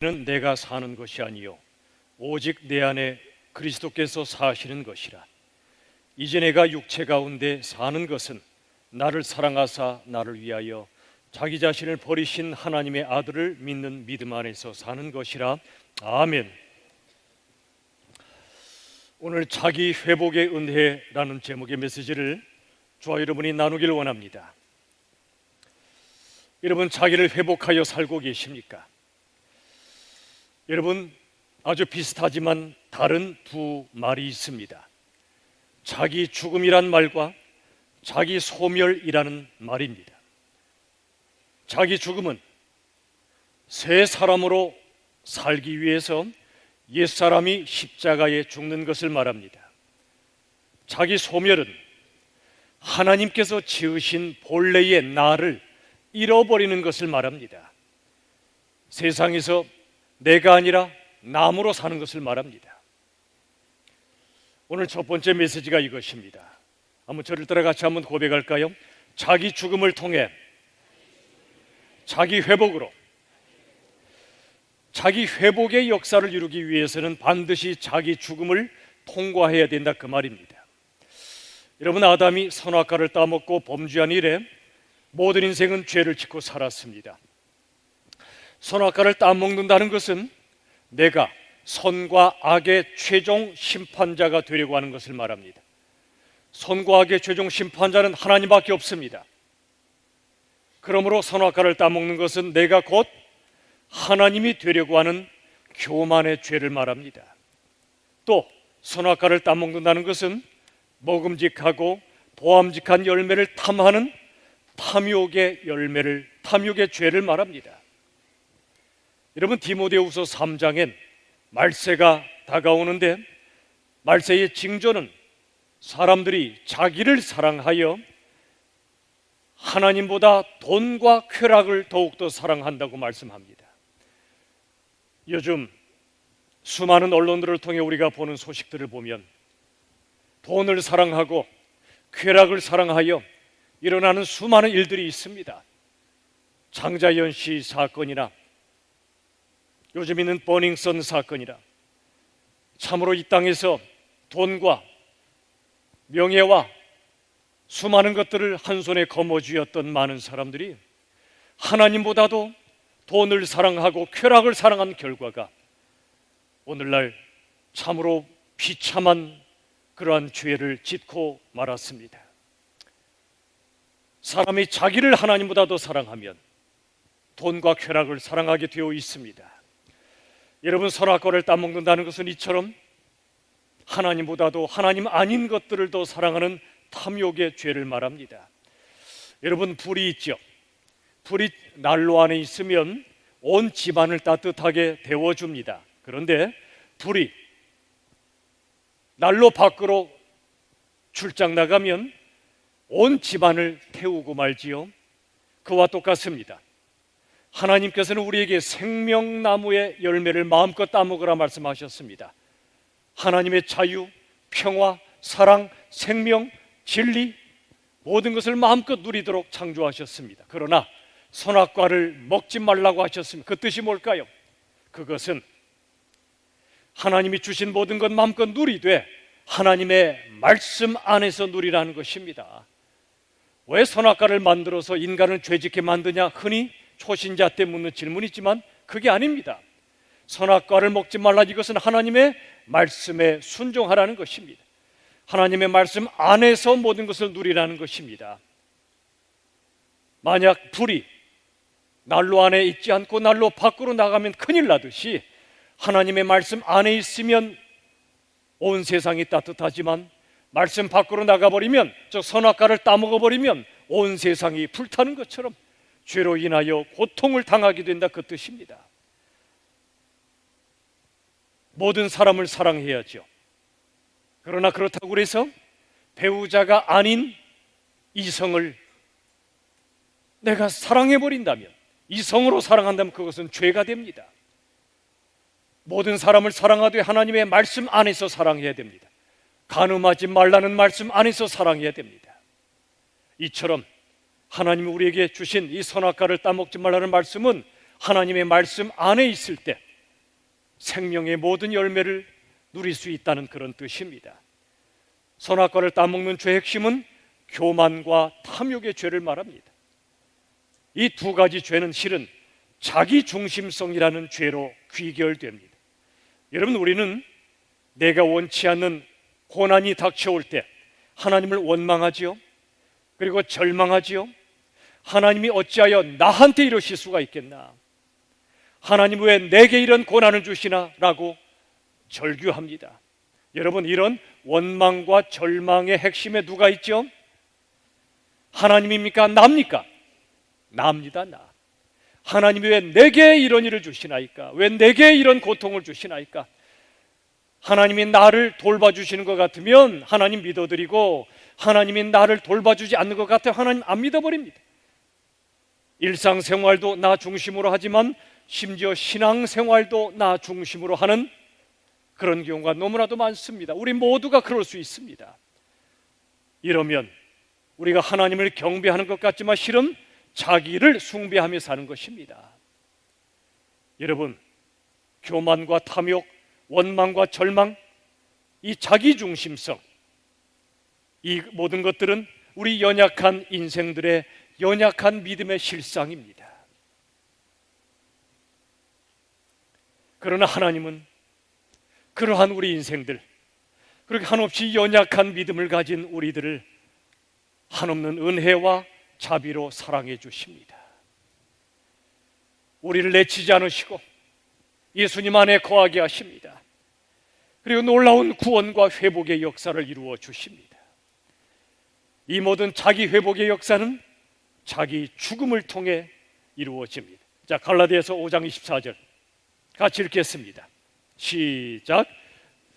는 내가 사는 것이 아니요 오직 내 안에 그리스도께서 사시는 것이라. 이제 내가 육체 가운데 사는 것은 나를 사랑하사 나를 위하여 자기 자신을 버리신 하나님의 아들을 믿는 믿음 안에서 사는 것이라. 아멘. 오늘 자기 회복의 은혜라는 제목의 메시지를 저와 여러분이 나누길 원합니다. 여러분, 자기를 회복하여 살고 계십니까? 여러분, 아주 비슷하지만 다른 두 말이 있습니다. 자기 죽음이란 말과 자기 소멸이라는 말입니다. 자기 죽음은 새 사람으로 살기 위해서 옛사람이 십자가에 죽는 것을 말합니다. 자기 소멸은 하나님께서 지으신 본래의 나를 잃어버리는 것을 말합니다. 세상에서 내가 아니라 남으로 사는 것을 말합니다. 오늘 첫 번째 메시지가 이것입니다. 한번 저를 따라 같이 한번 고백할까요? 자기 죽음을 통해 자기 회복으로, 자기 회복의 역사를 이루기 위해서는 반드시 자기 죽음을 통과해야 된다, 그 말입니다. 여러분, 아담이 선악과를 따먹고 범죄한 이래 모든 인생은 죄를 짓고 살았습니다. 선악과를 따먹는다는 것은 내가 선과 악의 최종 심판자가 되려고 하는 것을 말합니다. 선과 악의 최종 심판자는 하나님밖에 없습니다. 그러므로 선악과를 따먹는 것은 내가 곧 하나님이 되려고 하는 교만의 죄를 말합니다. 또 선악과를 따먹는다는 것은 먹음직하고 보암직한 열매를 탐하는 탐욕의 죄를 말합니다. 여러분, 디모데후서 3장엔 말세가 다가오는데 말세의 징조는 사람들이 자기를 사랑하여 하나님보다 돈과 쾌락을 더욱더 사랑한다고 말씀합니다. 요즘 수많은 언론들을 통해 우리가 보는 소식들을 보면 돈을 사랑하고 쾌락을 사랑하여 일어나는 수많은 일들이 있습니다. 장자연 씨 사건이나 요즘 있는 버닝썬 사건이라 참으로 이 땅에서 돈과 명예와 수많은 것들을 한 손에 거머쥐었던 많은 사람들이 하나님보다도 돈을 사랑하고 쾌락을 사랑한 결과가 오늘날 참으로 비참한 그러한 죄를 짓고 말았습니다. 사람이 자기를 하나님보다도 사랑하면 돈과 쾌락을 사랑하게 되어 있습니다. 여러분, 선악과를 따먹는다는 것은 이처럼 하나님보다도 하나님 아닌 것들을 더 사랑하는 탐욕의 죄를 말합니다. 여러분, 불이 있죠. 불이 난로 안에 있으면 온 집안을 따뜻하게 데워줍니다. 그런데 불이 난로 밖으로 출장 나가면 온 집안을 태우고 말지요. 그와 똑같습니다. 하나님께서는 우리에게 생명나무의 열매를 마음껏 따먹으라 말씀하셨습니다. 하나님의 자유, 평화, 사랑, 생명, 진리, 모든 것을 마음껏 누리도록 창조하셨습니다. 그러나 선악과를 먹지 말라고 하셨습니다. 그 뜻이 뭘까요? 그것은 하나님이 주신 모든 것 마음껏 누리되 하나님의 말씀 안에서 누리라는 것입니다. 왜 선악과를 만들어서 인간을 죄짓게 만드냐? 흔히 초신자 때 묻는 질문이지만 그게 아닙니다. 선악과를 먹지 말라, 이것은 하나님의 말씀에 순종하라는 것입니다. 하나님의 말씀 안에서 모든 것을 누리라는 것입니다. 만약 불이 난로 안에 있지 않고 난로 밖으로 나가면 큰일 나듯이 하나님의 말씀 안에 있으면 온 세상이 따뜻하지만 말씀 밖으로 나가버리면, 저 선악과를 따먹어버리면 온 세상이 불타는 것처럼 죄로 인하여 고통을 당하게 된다, 그 뜻입니다. 모든 사람을 사랑해야죠. 그러나 그렇다고 해서 배우자가 아닌 이성을 내가 사랑해버린다면, 이성으로 사랑한다면 그것은 죄가 됩니다. 모든 사람을 사랑하되 하나님의 말씀 안에서 사랑해야 됩니다. 간음하지 말라는 말씀 안에서 사랑해야 됩니다. 이처럼 하나님이 우리에게 주신 이 선악과를 따먹지 말라는 말씀은 하나님의 말씀 안에 있을 때 생명의 모든 열매를 누릴 수 있다는 그런 뜻입니다. 선악과를 따먹는 죄의 핵심은 교만과 탐욕의 죄를 말합니다. 이 두 가지 죄는 실은 자기 중심성이라는 죄로 귀결됩니다. 여러분, 우리는 내가 원치 않는 고난이 닥쳐올 때 하나님을 원망하지요. 그리고 절망하지요. 하나님이 어찌하여 나한테 이러실 수가 있겠나? 하나님 왜 내게 이런 고난을 주시나? 라고 절규합니다. 여러분, 이런 원망과 절망의 핵심에 누가 있죠? 하나님입니까? 나입니까? 나입니다. 나. 하나님이 왜 내게 이런 일을 주시나이까? 왜 내게 이런 고통을 주시나이까? 하나님이 나를 돌봐주시는 것 같으면 하나님 믿어드리고, 하나님이 나를 돌봐주지 않는 것 같아요, 하나님 안 믿어버립니다. 일상생활도 나 중심으로 하지만 심지어 신앙생활도 나 중심으로 하는 그런 경우가 너무나도 많습니다. 우리 모두가 그럴 수 있습니다. 이러면 우리가 하나님을 경배하는 것 같지만 실은 자기를 숭배하며 사는 것입니다. 여러분, 교만과 탐욕, 원망과 절망, 이 자기중심성, 이 모든 것들은 우리 연약한 인생들의 연약한 믿음의 실상입니다. 그러나 하나님은 그러한 우리 인생들, 그렇게 한없이 연약한 믿음을 가진 우리들을 한없는 은혜와 자비로 사랑해 주십니다. 우리를 내치지 않으시고 예수님 안에 거하게 하십니다. 그리고 놀라운 구원과 회복의 역사를 이루어 주십니다. 이 모든 자기 회복의 역사는 자기 죽음을 통해 이루어집니다. 자, 갈라디아서 5장 24절 같이 읽겠습니다. 시작.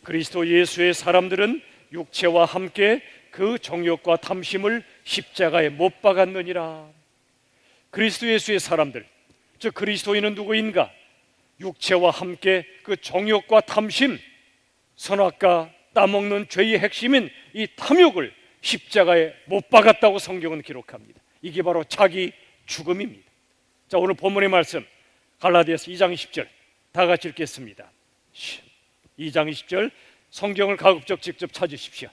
그리스도 예수의 사람들은 육체와 함께 그 정욕과 탐심을 십자가에 못 박았느니라. 그리스도 예수의 사람들, 즉 그리스도인은 누구인가? 육체와 함께 그 정욕과 탐심, 선악과 따먹는 죄의 핵심인 이 탐욕을 십자가에 못 박았다고 성경은 기록합니다. 이게 바로 자기 죽음입니다. 자, 오늘 본문의 말씀 갈라디아서 2장 20절 다 같이 읽겠습니다. 2장 20절 성경을 가급적 직접 찾으십시오.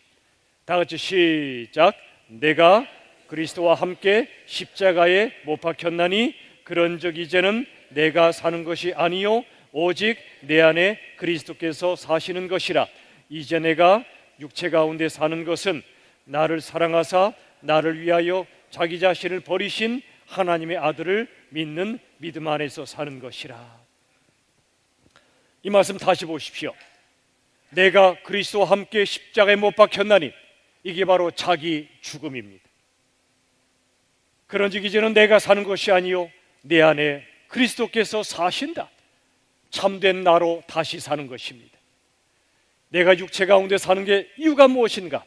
다 같이 시작. 내가 그리스도와 함께 십자가에 못 박혔나니 그런즉 이제는 내가 사는 것이 아니요 오직 내 안에 그리스도께서 사시는 것이라. 이제 내가 육체 가운데 사는 것은 나를 사랑하사 나를 위하여 자기 자신을 버리신 하나님의 아들을 믿는 믿음 안에서 사는 것이라. 이 말씀 다시 보십시오. 내가 그리스도와 함께 십자가에 못 박혔나니 이게 바로 자기 죽음입니다. 그런즉 이제는 내가 사는 것이 아니요 내 안에 그리스도께서 사신다. 참된 나로 다시 사는 것입니다. 내가 육체 가운데 사는 게 이유가 무엇인가?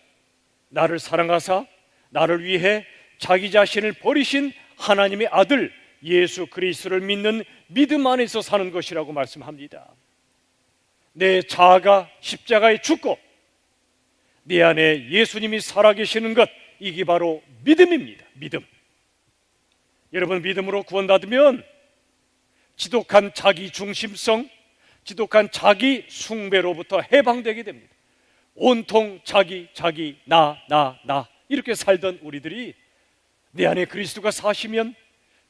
나를 사랑하사 나를 위해 자기 자신을 버리신 하나님의 아들 예수 그리스도를 믿는 믿음 안에서 사는 것이라고 말씀합니다. 내 자아가 십자가에 죽고 내 안에 예수님이 살아계시는 것, 이게 바로 믿음입니다. 믿음. 여러분, 믿음으로 구원받으면 지독한 자기 중심성, 지독한 자기 숭배로부터 해방되게 됩니다. 온통 자기, 나 이렇게 살던 우리들이 내 안에 그리스도가 사시면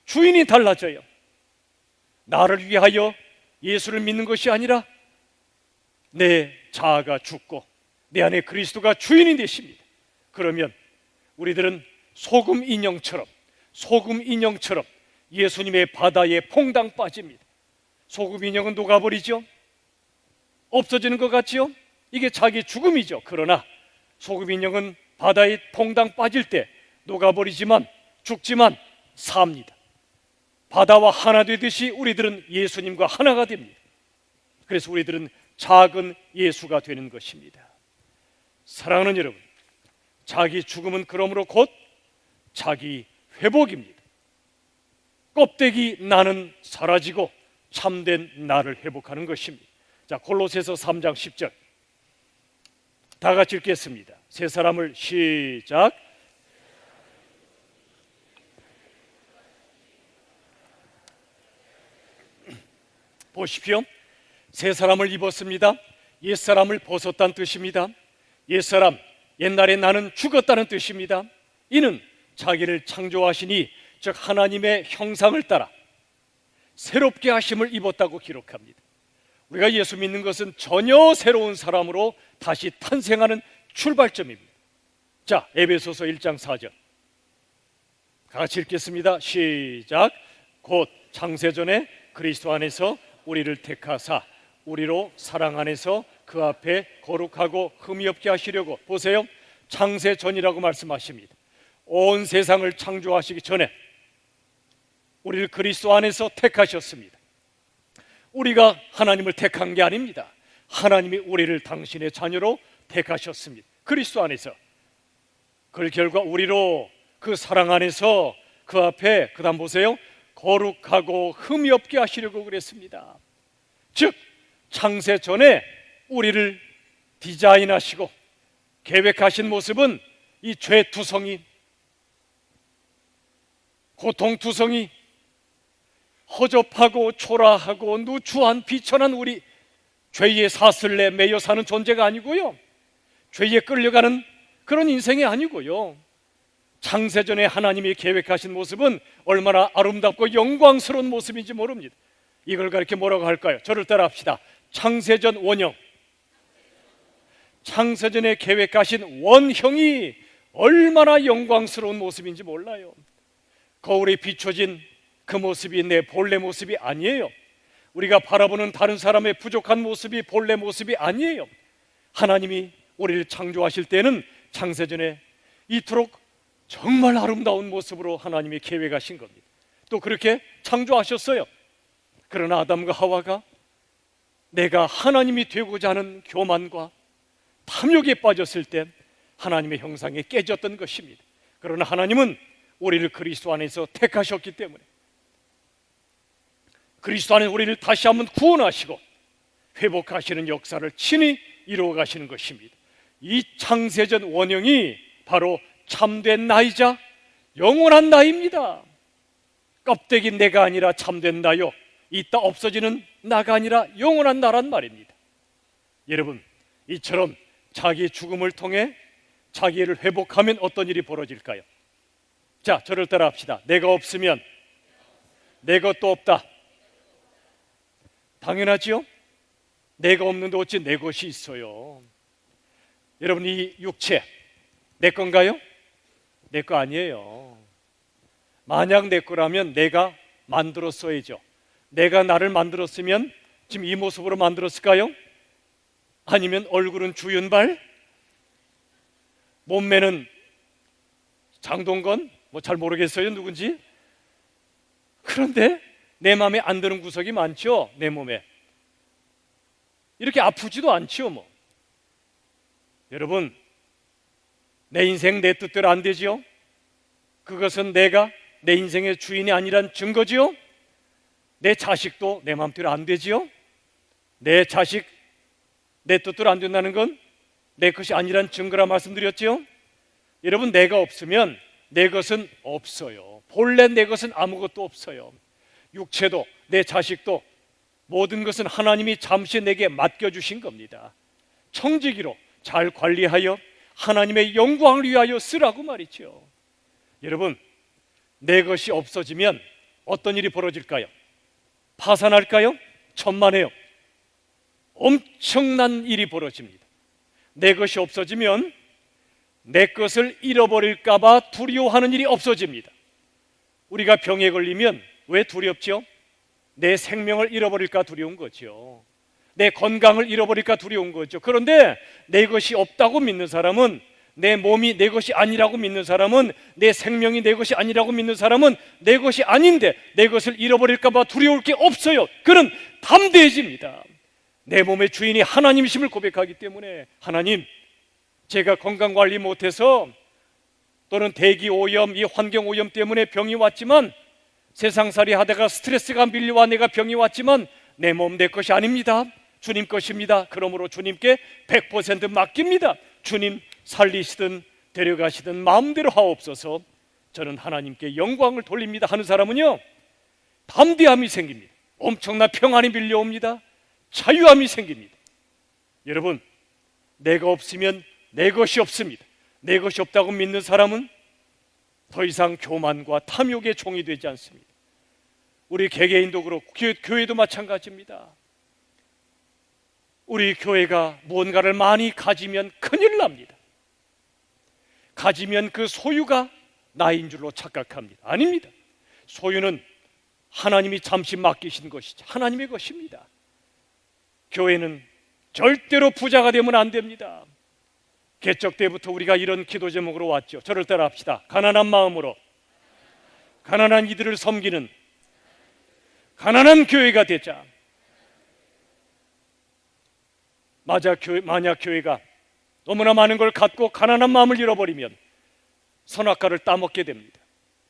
주인이 달라져요. 나를 위하여 예수를 믿는 것이 아니라 내 자아가 죽고 내 안에 그리스도가 주인이 되십니다. 그러면 우리들은 소금 인형처럼 예수님의 바다에 퐁당 빠집니다. 소금 인형은 녹아버리죠. 없어지는 것 같지요. 이게 자기 죽음이죠. 그러나 소금 인형은 바다에 퐁당 빠질 때 녹아버리지만 죽지만 삽니다. 바다와 하나 되듯이 우리들은 예수님과 하나가 됩니다. 그래서 우리들은 작은 예수가 되는 것입니다. 사랑하는 여러분, 자기 죽음은 그러므로 곧 자기 회복입니다. 껍데기 나는 사라지고 참된 나를 회복하는 것입니다. 자, 골로새서 3장 10절 다 같이 읽겠습니다. 세 사람을 시작. 보십시오. 새 사람을 입었습니다. 옛사람을 벗었다는 뜻입니다. 옛사람, 옛날에 나는 죽었다는 뜻입니다. 이는 자기를 창조하시니 즉 하나님의 형상을 따라 새롭게 하심을 입었다고 기록합니다. 우리가 예수 믿는 것은 전혀 새로운 사람으로 다시 탄생하는 출발점입니다. 자, 에베소서 1장 4절 같이 읽겠습니다. 시작. 곧 창세전에 그리스도 안에서 우리를 택하사 우리로 사랑 안에서 그 앞에 거룩하고 흠이 없게 하시려고. 보세요, 창세전이라고 말씀하십니다. 온 세상을 창조하시기 전에 우리를 그리스도 안에서 택하셨습니다. 우리가 하나님을 택한 게 아닙니다. 하나님이 우리를 당신의 자녀로 택하셨습니다. 그리스도 안에서. 그 결과 우리로 그 사랑 안에서 그 앞에, 그 다음 보세요, 거룩하고 흠이 없게 하시려고 그랬습니다. 즉 창세 전에 우리를 디자인하시고 계획하신 모습은 이 죄투성이, 고통투성이, 허접하고 초라하고 누추한 비천한 우리, 죄의 사슬에 매여 사는 존재가 아니고요, 죄에 끌려가는 그런 인생이 아니고요, 창세전에 하나님이 계획하신 모습은 얼마나 아름답고 영광스러운 모습인지 모릅니다. 이걸 가리켜 뭐라고 할까요? 저를 따라 합시다. 창세전 원형. 창세전에 계획하신 원형이 얼마나 영광스러운 모습인지 몰라요. 거울에 비춰진 그 모습이 내 본래 모습이 아니에요. 우리가 바라보는 다른 사람의 부족한 모습이 본래 모습이 아니에요. 하나님이 우리를 창조하실 때는 창세전에 이토록 정말 아름다운 모습으로 하나님이 계획하신 겁니다. 또 그렇게 창조하셨어요. 그러나 아담과 하와가 내가 하나님이 되고자 하는 교만과 탐욕에 빠졌을 때 하나님의 형상이 깨졌던 것입니다. 그러나 하나님은 우리를 그리스도 안에서 택하셨기 때문에 그리스도 안에 우리를 다시 한번 구원하시고 회복하시는 역사를 친히 이루어 가시는 것입니다. 이 창세전 원형이 바로 참된 나이자 영원한 나입니다. 껍데기 내가 아니라 참된 나요, 이따 없어지는 나가 아니라 영원한 나란 말입니다. 여러분, 이처럼 자기 죽음을 통해 자기를 회복하면 어떤 일이 벌어질까요? 자, 저를 따라 합시다. 내가 없으면 내 것도 없다. 당연하지요? 내가 없는데 어찌 내 것이 있어요? 여러분, 이 육체 내 건가요? 내 거 아니에요. 만약 내 거라면 내가 만들었어야죠. 내가 나를 만들었으면 지금 이 모습으로 만들었을까요? 아니면 얼굴은 주윤발, 몸매는 장동건, 뭐 잘 모르겠어요 누군지. 그런데 내 마음에 안 드는 구석이 많죠. 내 몸에 이렇게 아프지도 않죠 뭐. 여러분, 내 인생 내 뜻대로 안 되지요? 그것은 내가 내 인생의 주인이 아니란 증거지요? 내 자식도 내 마음대로 안 되지요? 내 자식 내 뜻대로 안 된다는 건 내 것이 아니란 증거라 말씀드렸지요? 여러분, 내가 없으면 내 것은 없어요. 본래 내 것은 아무것도 없어요. 육체도 내 자식도 모든 것은 하나님이 잠시 내게 맡겨주신 겁니다. 청지기로 잘 관리하여 하나님의 영광을 위하여 쓰라고 말이죠. 여러분, 내 것이 없어지면 어떤 일이 벌어질까요? 파산할까요? 천만에요. 엄청난 일이 벌어집니다. 내 것이 없어지면 내 것을 잃어버릴까 봐 두려워하는 일이 없어집니다. 우리가 병에 걸리면 왜 두렵죠? 내 생명을 잃어버릴까 두려운 거죠. 내 건강을 잃어버릴까 두려운 거죠. 그런데 내 것이 없다고 믿는 사람은, 내 몸이 내 것이 아니라고 믿는 사람은, 내 생명이 내 것이 아니라고 믿는 사람은 내 것이 아닌데 내 것을 잃어버릴까 봐 두려울 게 없어요. 그는 담대해집니다. 내 몸의 주인이 하나님이심을 고백하기 때문에, 하나님, 제가 건강관리 못해서 또는 대기오염, 이 환경오염 때문에 병이 왔지만, 세상살이 하다가 스트레스가 밀려와 내가 병이 왔지만 내 몸 내 것이 아닙니다. 주님 것입니다. 그러므로 주님께 100% 맡깁니다. 주님 살리시든 데려가시든 마음대로 하옵소서. 저는 하나님께 영광을 돌립니다 하는 사람은요, 담대함이 생깁니다. 엄청난 평안이 밀려옵니다. 자유함이 생깁니다. 여러분, 내가 없으면 내 것이 없습니다. 내 것이 없다고 믿는 사람은 더 이상 교만과 탐욕의 종이 되지 않습니다. 우리 개개인도 그렇고 교회도 마찬가지입니다. 우리 교회가 무언가를 많이 가지면 큰일 납니다. 가지면 그 소유가 나인 줄로 착각합니다. 아닙니다. 소유는 하나님이 잠시 맡기신 것이죠. 하나님의 것입니다. 교회는 절대로 부자가 되면 안 됩니다. 개척 때부터 우리가 이런 기도 제목으로 왔죠. 저를 따라 합시다. 가난한 마음으로 가난한 이들을 섬기는 가난한 교회가 되자. 만약 교회가 너무나 많은 걸 갖고 가난한 마음을 잃어버리면 선악과를 따먹게 됩니다.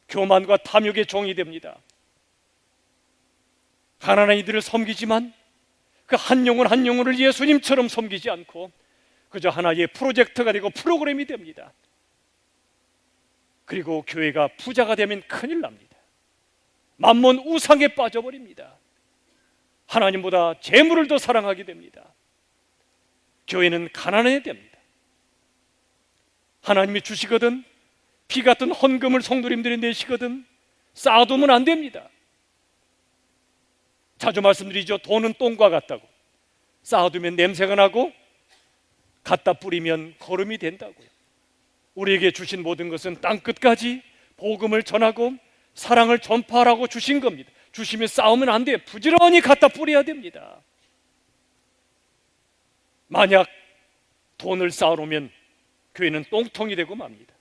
교만과 탐욕의 종이 됩니다. 가난한 이들을 섬기지만 그 한 영혼 한 영혼을 예수님처럼 섬기지 않고 그저 하나의 프로젝트가 되고 프로그램이 됩니다. 그리고 교회가 부자가 되면 큰일 납니다. 만몬 우상에 빠져버립니다. 하나님보다 재물을 더 사랑하게 됩니다. 교회는 가난해야 됩니다. 하나님이 주시거든 피 같은 헌금을 성도님들이 내시거든 쌓아두면 안 됩니다. 자주 말씀드리죠. 돈은 똥과 같다고. 쌓아두면 냄새가 나고 갖다 뿌리면 거름이 된다고요. 우리에게 주신 모든 것은 땅끝까지 복음을 전하고 사랑을 전파하라고 주신 겁니다. 주시면 싸우면 안 돼요. 부지런히 갖다 뿌려야 됩니다. 만약 돈을 쌓아놓으면 교회는 똥통이 되고 맙니다.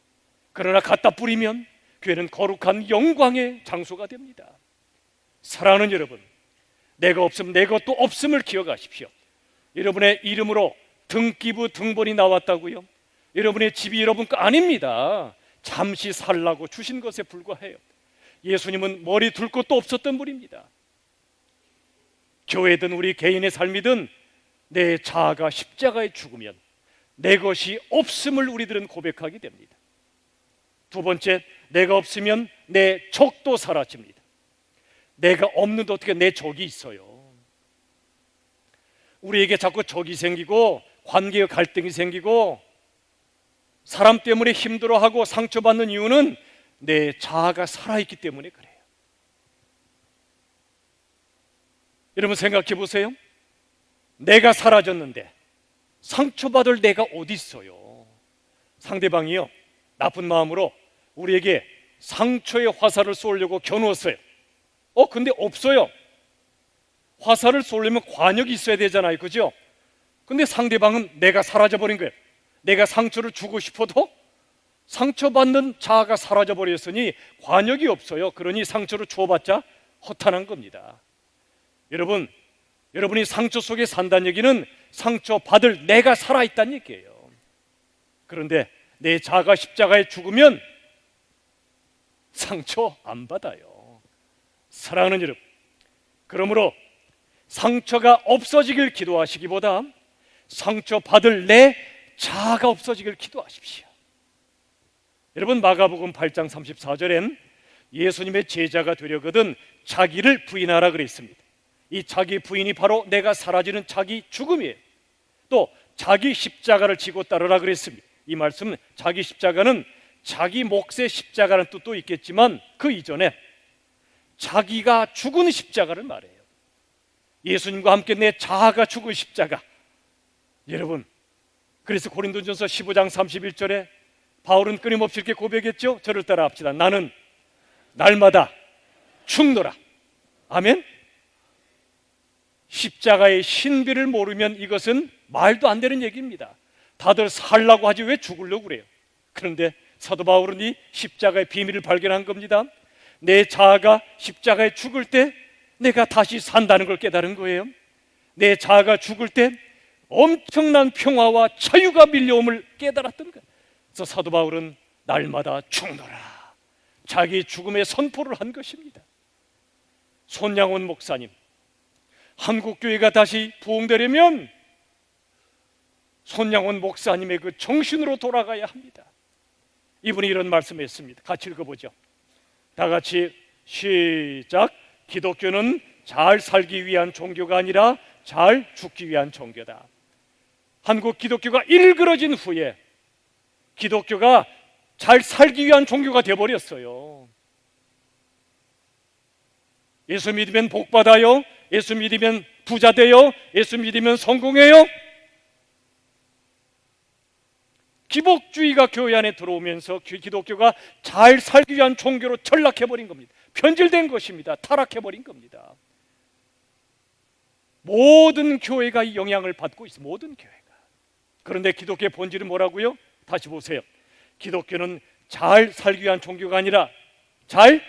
그러나 갖다 뿌리면 교회는 거룩한 영광의 장소가 됩니다. 사랑하는 여러분, 내가 없으면 내 것도 없음을 기억하십시오. 여러분의 이름으로 등기부 등본이 나왔다고요? 여러분의 집이 여러분 거 아닙니다. 잠시 살라고 주신 것에 불과해요. 예수님은 머리 둘 곳도 없었던 분입니다. 교회든 우리 개인의 삶이든 내 자아가 십자가에 죽으면 내 것이 없음을 우리들은 고백하게 됩니다. 두 번째, 내가 없으면 내 적도 사라집니다. 내가 없는데 어떻게 내 적이 있어요? 우리에게 자꾸 적이 생기고 관계의 갈등이 생기고 사람 때문에 힘들어하고 상처받는 이유는 내 자아가 살아있기 때문에 그래요. 여러분 생각해 보세요. 내가 사라졌는데 상처받을 내가 어디 있어요? 상대방이요 나쁜 마음으로 우리에게 상처의 화살을 쏘려고 겨누었어요. 근데 없어요. 화살을 쏘려면 관역이 있어야 되잖아요, 그죠? 근데 상대방은 내가 사라져버린 거예요. 내가 상처를 주고 싶어도 상처받는 자아가 사라져버렸으니 관역이 없어요. 그러니 상처를 주어봤자 허탄한 겁니다. 여러분, 여러분이 상처 속에 산다는 얘기는 상처받을 내가 살아있다는 얘기예요. 그런데 내 자아가 십자가에 죽으면 상처 안 받아요. 사랑하는 여러분, 그러므로 상처가 없어지길 기도하시기보다 상처받을 내 자아가 없어지길 기도하십시오. 여러분 마가복음 8장 34절엔 예수님의 제자가 되려거든 자기를 부인하라 그랬습니다. 이 자기 부인이 바로 내가 사라지는 자기 죽음이에요. 또 자기 십자가를 지고 따르라 그랬습니다. 이 말씀은 자기 십자가는 자기 몫의 십자가라는 뜻도 있겠지만 그 이전에 자기가 죽은 십자가를 말해요. 예수님과 함께 내 자아가 죽은 십자가. 여러분, 그래서 고린도전서 15장 31절에 바울은 끊임없이 이렇게 고백했죠. 저를 따라 합시다. 나는 날마다 죽노라. 아멘. 십자가의 신비를 모르면 이것은 말도 안 되는 얘기입니다. 다들 살라고 하지 왜 죽으려고 그래요? 그런데 사도 바울은 이 십자가의 비밀을 발견한 겁니다. 내 자아가 십자가에 죽을 때 내가 다시 산다는 걸 깨달은 거예요. 내 자아가 죽을 때 엄청난 평화와 자유가 밀려옴을 깨달았던 거예요. 그래서 사도 바울은 날마다 죽노라 자기 죽음의 선포를 한 것입니다. 손양원 목사님, 한국교회가 다시 부흥되려면 손양원 목사님의 그 정신으로 돌아가야 합니다. 이분이 이런 말씀했습니다. 같이 읽어보죠. 다 같이 시작. 기독교는 잘 살기 위한 종교가 아니라 잘 죽기 위한 종교다. 한국 기독교가 일그러진 후에 기독교가 잘 살기 위한 종교가 되어버렸어요. 예수 믿으면 복 받아요. 예수 믿으면 부자 돼요. 예수 믿으면 성공해요. 기복주의가 교회 안에 들어오면서 기독교가 잘 살기 위한 종교로 전락해버린 겁니다. 변질된 것입니다. 타락해버린 겁니다. 모든 교회가 영향을 받고 있어요. 모든 교회가. 그런데 기독교의 본질은 뭐라고요? 다시 보세요. 기독교는 잘 살기 위한 종교가 아니라 잘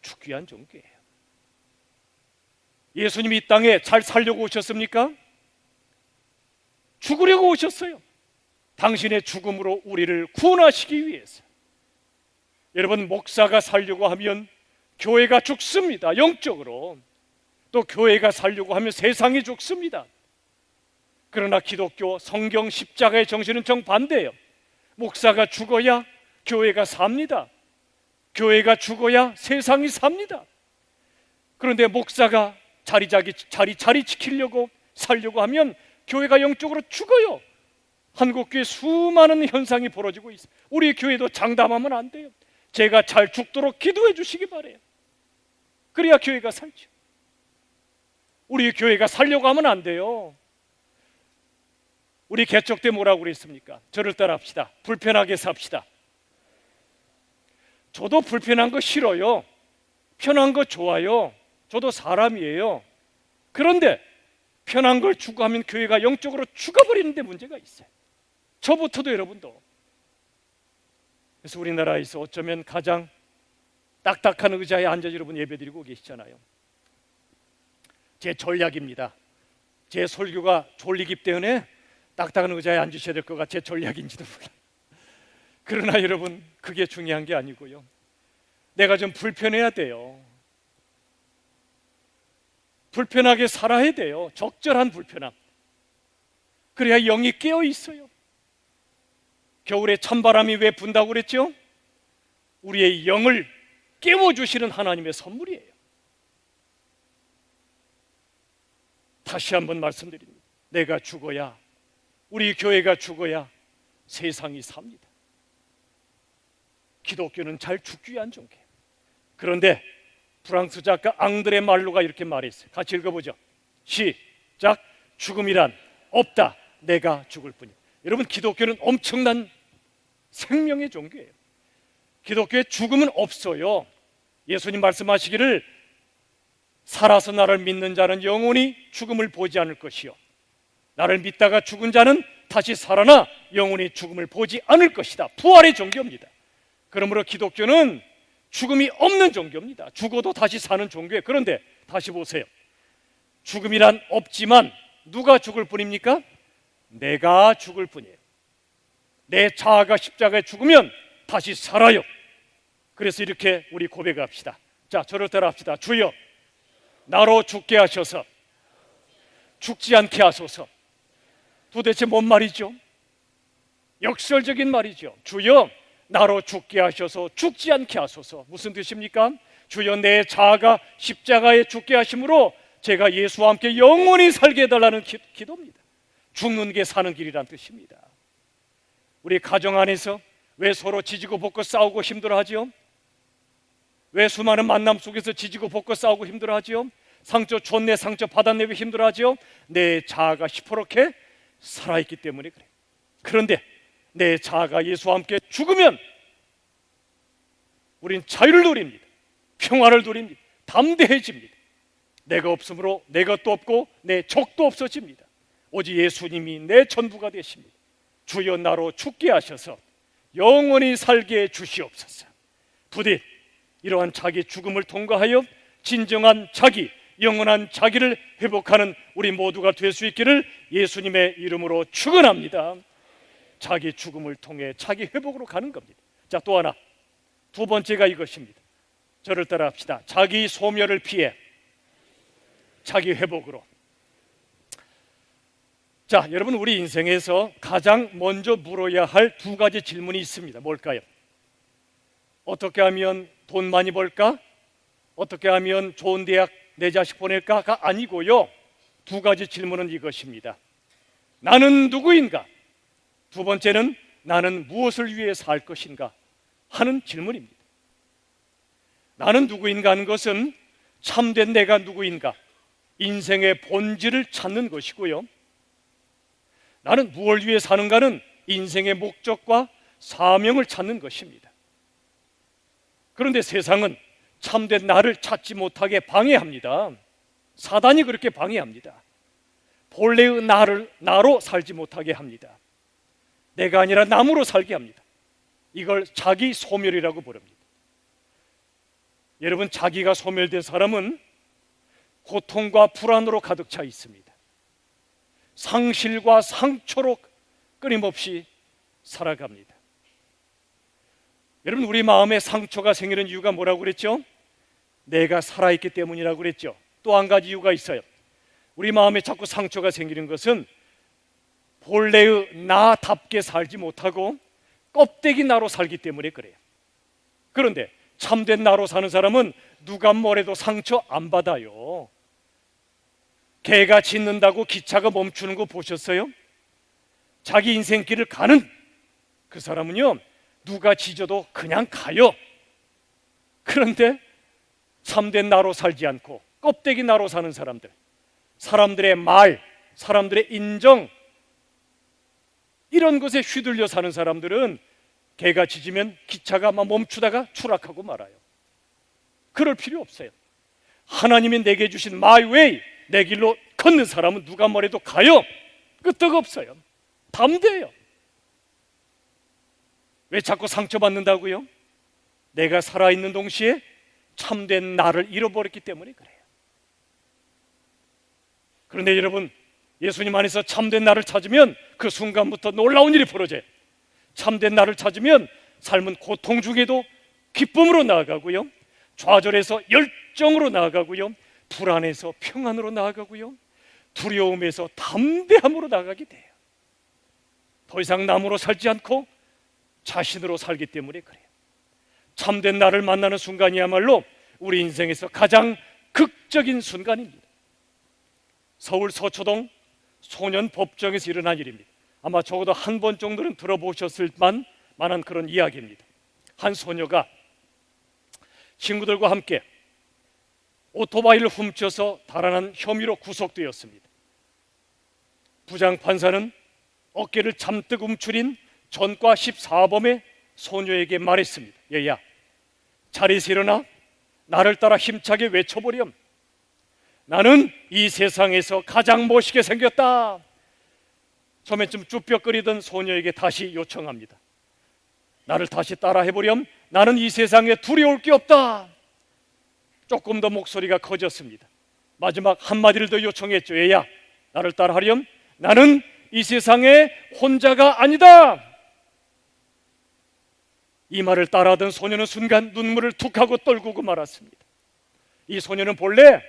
죽기 위한 종교예요. 예수님이 이 땅에 잘 살려고 오셨습니까? 죽으려고 오셨어요. 당신의 죽음으로 우리를 구원하시기 위해서. 여러분, 목사가 살려고 하면 교회가 죽습니다. 영적으로. 또 교회가 살려고 하면 세상이 죽습니다. 그러나 기독교 성경 십자가의 정신은 정반대예요. 목사가 죽어야 교회가 삽니다. 교회가 죽어야 세상이 삽니다. 그런데 목사가 자리 지키려고 살려고 하면 교회가 영적으로 죽어요. 한국교회 수많은 현상이 벌어지고 있어요. 우리 교회도 장담하면 안 돼요. 제가 잘 죽도록 기도해 주시기 바래요. 그래야 교회가 살죠. 우리 교회가 살려고 하면 안 돼요. 우리 개척 때 뭐라고 그랬습니까? 저를 따라합시다. 불편하게 삽시다. 저도 불편한 거 싫어요. 편한 거 좋아요. 저도 사람이에요. 그런데 편한 걸 추구하면 교회가 영적으로 죽어버리는데 문제가 있어요. 저부터도 여러분도. 그래서 우리나라에서 어쩌면 가장 딱딱한 의자에 앉아 여러분 예배드리고 계시잖아요. 제 전략입니다. 제 설교가 졸리기 때문에 딱딱한 의자에 앉으셔야 될 거가 제 전략인지도 몰라요. 그러나 여러분, 그게 중요한 게 아니고요. 내가 좀 불편해야 돼요. 불편하게 살아야 돼요. 적절한 불편함. 그래야 영이 깨어 있어요. 겨울에 찬바람이 왜 분다고 그랬죠? 우리의 영을 깨워주시는 하나님의 선물이에요. 다시 한번 말씀드립니다. 내가 죽어야, 우리 교회가 죽어야 세상이 삽니다. 기독교는 잘 죽기 위한 종교예요. 그런데 프랑스 작가 앙드레 말로가 이렇게 말했어요. 같이 읽어보죠. 시작. 죽음이란 없다. 내가 죽을 뿐이야. 여러분, 기독교는 엄청난 생명의 종교예요. 기독교에 죽음은 없어요. 예수님 말씀하시기를 살아서 나를 믿는 자는 영원히 죽음을 보지 않을 것이요, 나를 믿다가 죽은 자는 다시 살아나 영원히 죽음을 보지 않을 것이다. 부활의 종교입니다. 그러므로 기독교는 죽음이 없는 종교입니다. 죽어도 다시 사는 종교예요. 그런데 다시 보세요. 죽음이란 없지만 누가 죽을 뿐입니까? 내가 죽을 뿐이에요. 내 자아가 십자가에 죽으면 다시 살아요. 그래서 이렇게 우리 고백합시다. 자, 저를 따라합시다. 주여, 나로 죽게 하셔서 죽지 않게 하소서. 도대체 뭔 말이죠? 역설적인 말이죠. 주여, 나로 죽게 하셔서 죽지 않게 하소서. 무슨 뜻입니까? 주여, 내 자아가 십자가에 죽게 하심으로 제가 예수와 함께 영원히 살게 해달라는 기도입니다. 죽는 게 사는 길이란 뜻입니다. 우리 가정 안에서 왜 서로 지지고 볶고 싸우고 힘들어하지요? 왜 수많은 만남 속에서 지지고 볶고 싸우고 힘들어하지요? 상처 줬네, 상처 받았네, 왜 힘들어하지요? 내 자아가 시퍼렇게 살아있기 때문에 그래요. 그런데 내 자아가 예수와 함께 죽으면 우린 자유를 누립니다. 평화를 누립니다. 담대해집니다. 내가 없으므로 내 것도 없고 내 적도 없어집니다. 오직 예수님이 내 전부가 되십니다. 주여, 나로 죽게 하셔서 영원히 살게 해 주시옵소서. 부디 이러한 자기 죽음을 통과하여 진정한 자기, 영원한 자기를 회복하는 우리 모두가 될 수 있기를 예수님의 이름으로 축원합니다. 자기 죽음을 통해 자기 회복으로 가는 겁니다. 자, 또 하나, 두 번째가 이것입니다. 저를 따라합시다. 자기 소멸을 피해 자기 회복으로. 자, 여러분, 우리 인생에서 가장 먼저 물어야 할 두 가지 질문이 있습니다. 뭘까요? 어떻게 하면 돈 많이 벌까? 어떻게 하면 좋은 대학 내 자식 보낼까가 아니고요, 두 가지 질문은 이것입니다. 나는 누구인가? 두 번째는 나는 무엇을 위해 살 것인가? 하는 질문입니다. 나는 누구인가 하는 것은 참된 내가 누구인가? 인생의 본질을 찾는 것이고요. 나는 무엇을 위해 사는가는 인생의 목적과 사명을 찾는 것입니다. 그런데 세상은 참된 나를 찾지 못하게 방해합니다. 사단이 그렇게 방해합니다. 본래의 나로 살지 못하게 합니다. 내가 아니라 남으로 살게 합니다. 이걸 자기 소멸이라고 부릅니다. 여러분, 자기가 소멸된 사람은 고통과 불안으로 가득 차 있습니다. 상실과 상처로 끊임없이 살아갑니다. 여러분, 우리 마음에 상처가 생기는 이유가 뭐라고 그랬죠? 내가 살아있기 때문이라고 그랬죠. 또 한 가지 이유가 있어요. 우리 마음에 자꾸 상처가 생기는 것은 본래의 나답게 살지 못하고 껍데기 나로 살기 때문에 그래요. 그런데 참된 나로 사는 사람은 누가 뭐래도 상처 안 받아요. 개가 짖는다고 기차가 멈추는 거 보셨어요? 자기 인생길을 가는 그 사람은요, 누가 짖어도 그냥 가요. 그런데 참된 나로 살지 않고 껍데기 나로 사는 사람들, 사람들의 말, 사람들의 인정, 이런 것에 휘둘려 사는 사람들은 개가 짖으면 기차가 막 멈추다가 추락하고 말아요. 그럴 필요 없어요. 하나님이 내게 주신 my way, 내 길로 걷는 사람은 누가 뭐래도 가요. 끄떡없어요. 담대해요. 왜 자꾸 상처받는다고요? 내가 살아있는 동시에 참된 나를 잃어버렸기 때문에 그래요. 그런데 여러분, 예수님 안에서 참된 나를 찾으면 그 순간부터 놀라운 일이 벌어져요. 참된 나를 찾으면 삶은 고통 중에도 기쁨으로 나아가고요, 좌절에서 열정으로 나아가고요, 불안에서 평안으로 나아가고요, 두려움에서 담대함으로 나아가게 돼요. 더 이상 남으로 살지 않고 자신으로 살기 때문에 그래요. 참된 나를 만나는 순간이야말로 우리 인생에서 가장 극적인 순간입니다. 서울 서초동 소년 법정에서 일어난 일입니다. 아마 적어도 한 번 정도는 들어보셨을 만한 그런 이야기입니다. 한 소녀가 친구들과 함께 오토바이를 훔쳐서 달아난 혐의로 구속되었습니다. 부장판사는 어깨를 잔뜩 움츠린 전과 14범의 소녀에게 말했습니다. 얘야, 자리에서 일어나 나를 따라 힘차게 외쳐보렴. 나는 이 세상에서 가장 멋있게 생겼다. 처음에 좀 쭈뼛거리던 소녀에게 다시 요청합니다. 나를 다시 따라 해보렴. 나는 이 세상에 두려울 게 없다. 조금 더 목소리가 커졌습니다. 마지막 한마디를 더 요청했죠. 얘야, 나를 따라 하렴. 나는 이 세상에 혼자가 아니다. 이 말을 따라하던 소녀는 순간 눈물을 툭 하고 떨구고 말았습니다. 이 소녀는 본래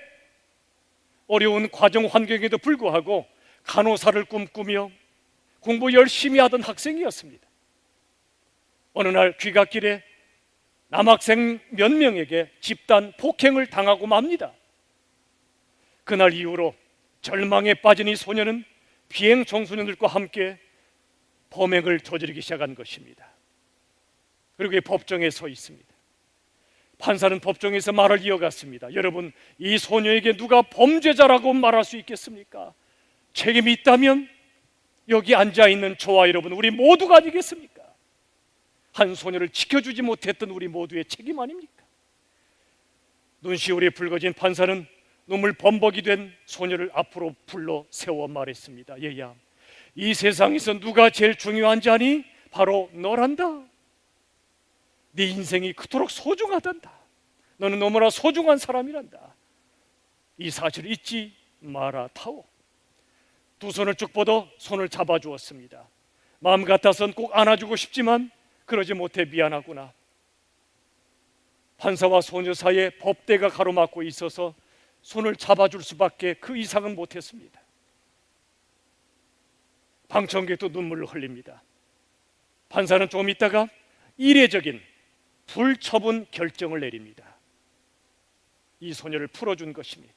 어려운 과정 환경에도 불구하고 간호사를 꿈꾸며 공부 열심히 하던 학생이었습니다. 어느 날 귀갓길에 남학생 몇 명에게 집단 폭행을 당하고 맙니다. 그날 이후로 절망에 빠진 이 소녀는 비행 청소년들과 함께 범행을 저지르기 시작한 것입니다. 그리고 이 법정에 서 있습니다. 판사는 법정에서 말을 이어갔습니다. 여러분, 이 소녀에게 누가 범죄자라고 말할 수 있겠습니까? 책임이 있다면 여기 앉아있는 저와 여러분, 우리 모두가 아니겠습니까? 한 소녀를 지켜주지 못했던 우리 모두의 책임 아닙니까? 눈시울이 붉어진 판사는 눈물 범벅이 된 소녀를 앞으로 불러 세워 말했습니다. 얘야, 이 세상에서 누가 제일 중요한지 아니? 바로 너란다. 네 인생이 그토록 소중하단다. 너는 너무나 소중한 사람이란다. 이 사실을 잊지 마라 타오. 두 손을 쭉 뻗어 손을 잡아주었습니다. 마음 같아선 꼭 안아주고 싶지만 그러지 못해 미안하구나. 판사와 소녀 사이에 법대가 가로막고 있어서 손을 잡아줄 수밖에 그 이상은 못했습니다. 방청객도 눈물을 흘립니다. 판사는 조금 있다가 이례적인 불처분 결정을 내립니다. 이 소녀를 풀어준 것입니다.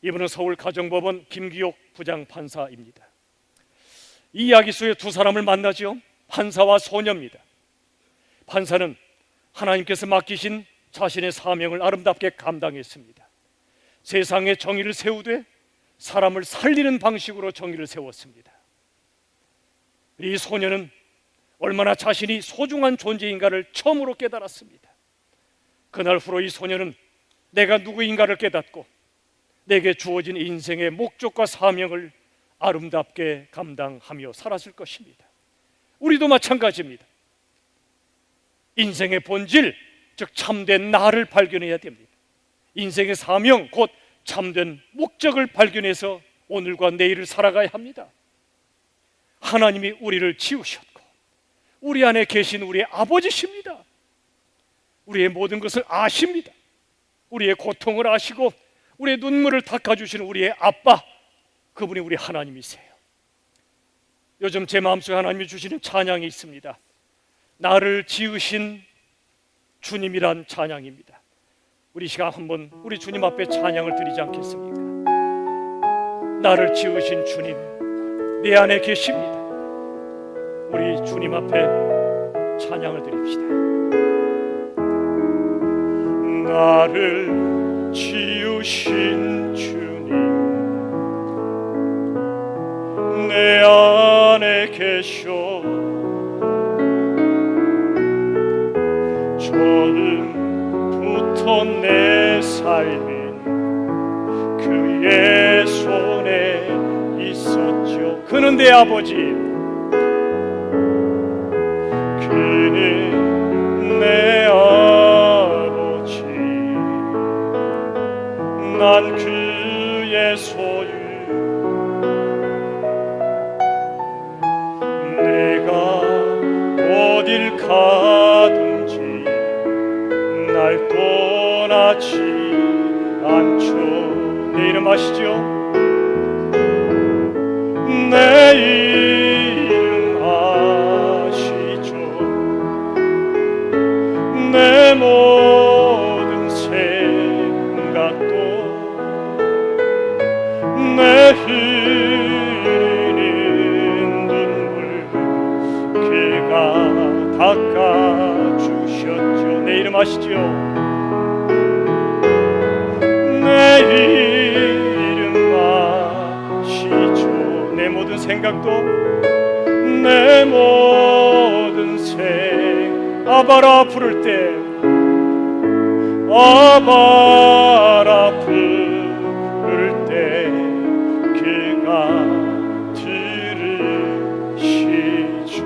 이분은 서울가정법원 김기옥 부장판사입니다. 이 이야기 속에 두 사람을 만나죠. 판사와 소녀입니다. 판사는 하나님께서 맡기신 자신의 사명을 아름답게 감당했습니다. 세상에 정의를 세우되 사람을 살리는 방식으로 정의를 세웠습니다. 이 소녀는 얼마나 자신이 소중한 존재인가를 처음으로 깨달았습니다. 그날 후로 이 소녀는 내가 누구인가를 깨닫고 내게 주어진 인생의 목적과 사명을 아름답게 감당하며 살았을 것입니다. 우리도 마찬가지입니다. 인생의 본질, 즉 참된 나를 발견해야 됩니다. 인생의 사명, 곧 참된 목적을 발견해서 오늘과 내일을 살아가야 합니다. 하나님이 우리를 지으셨고 우리 안에 계신 우리의 아버지십니다. 우리의 모든 것을 아십니다. 우리의 고통을 아시고 우리의 눈물을 닦아주시는 우리의 아빠, 그분이 우리 하나님이세요. 요즘 제 마음속에 하나님이 주시는 찬양이 있습니다. 나를 지으신 주님이란 찬양입니다. 우리 시간 한번 우리 주님 앞에 찬양을 드리지 않겠습니까? 나를 지으신 주님, 내 안에 계십니다. 우리 주님 앞에 찬양을 드립시다. 나를 지으신 주님, 내 안에 계셔 처음부터 내 삶은 그의 손에 있었죠. 그는 내 아버지, 그는 내 아버지, 난 그의 소유, 내가 어딜 가든지 날 떠나지 않죠. 내 이름 아시죠? 내 이름 아시죠? 내 모든 생각도 내 흐르는 눈물 그가 닦아주셨죠. 내 이름 아시죠? 내 이름 아시죠? 내 모든 생각도 내 모든 아바라 부를 때 아바라 부를 때 그가 들으시죠.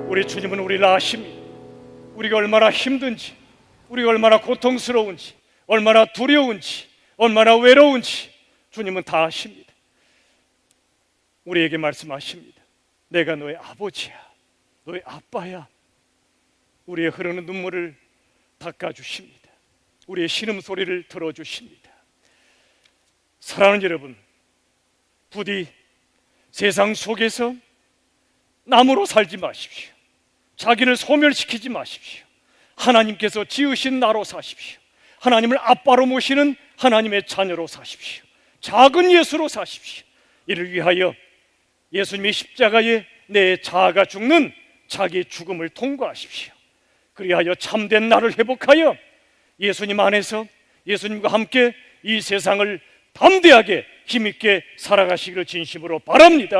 우리 주님은 우리를 아십니다. 우리가 얼마나 힘든지, 우리가 얼마나 고통스러운지, 얼마나 두려운지, 얼마나 외로운지 주님은 다 아십니다. 우리에게 말씀하십니다. 내가 너의 아버지야, 너의 아빠야. 우리의 흐르는 눈물을 닦아주십니다. 우리의 신음소리를 들어주십니다. 사랑하는 여러분, 부디 세상 속에서 남으로 살지 마십시오. 자기를 소멸시키지 마십시오. 하나님께서 지으신 나로 사십시오. 하나님을 아빠로 모시는 하나님의 자녀로 사십시오. 작은 예수로 사십시오. 이를 위하여 예수님의 십자가에 내 자아가 죽는 자기 죽음을 통과하십시오. 그리하여 참된 나를 회복하여 예수님 안에서 예수님과 함께 이 세상을 담대하게 힘있게 살아가시기를 진심으로 바랍니다.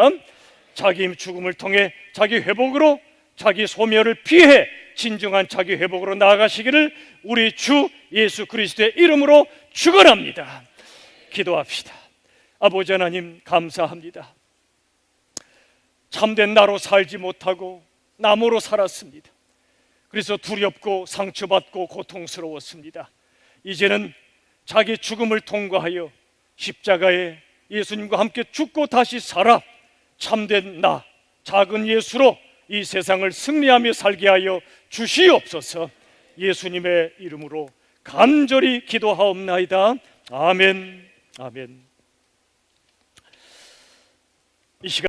자기 죽음을 통해 자기 회복으로, 자기 소멸을 피해 진정한 자기 회복으로 나아가시기를 우리 주 예수 그리스도의 이름으로 축원합니다. 기도합시다. 아버지 하나님, 감사합니다. 참된 나로 살지 못하고 남으로 살았습니다. 그래서 두렵고 상처받고 고통스러웠습니다. 이제는 자기 죽음을 통과하여 십자가에 예수님과 함께 죽고 다시 살아 참된 나, 작은 예수로 이 세상을 승리하며 살게 하여 주시옵소서. 예수님의 이름으로 간절히 기도하옵나이다. 아멘. 아멘. 이 시간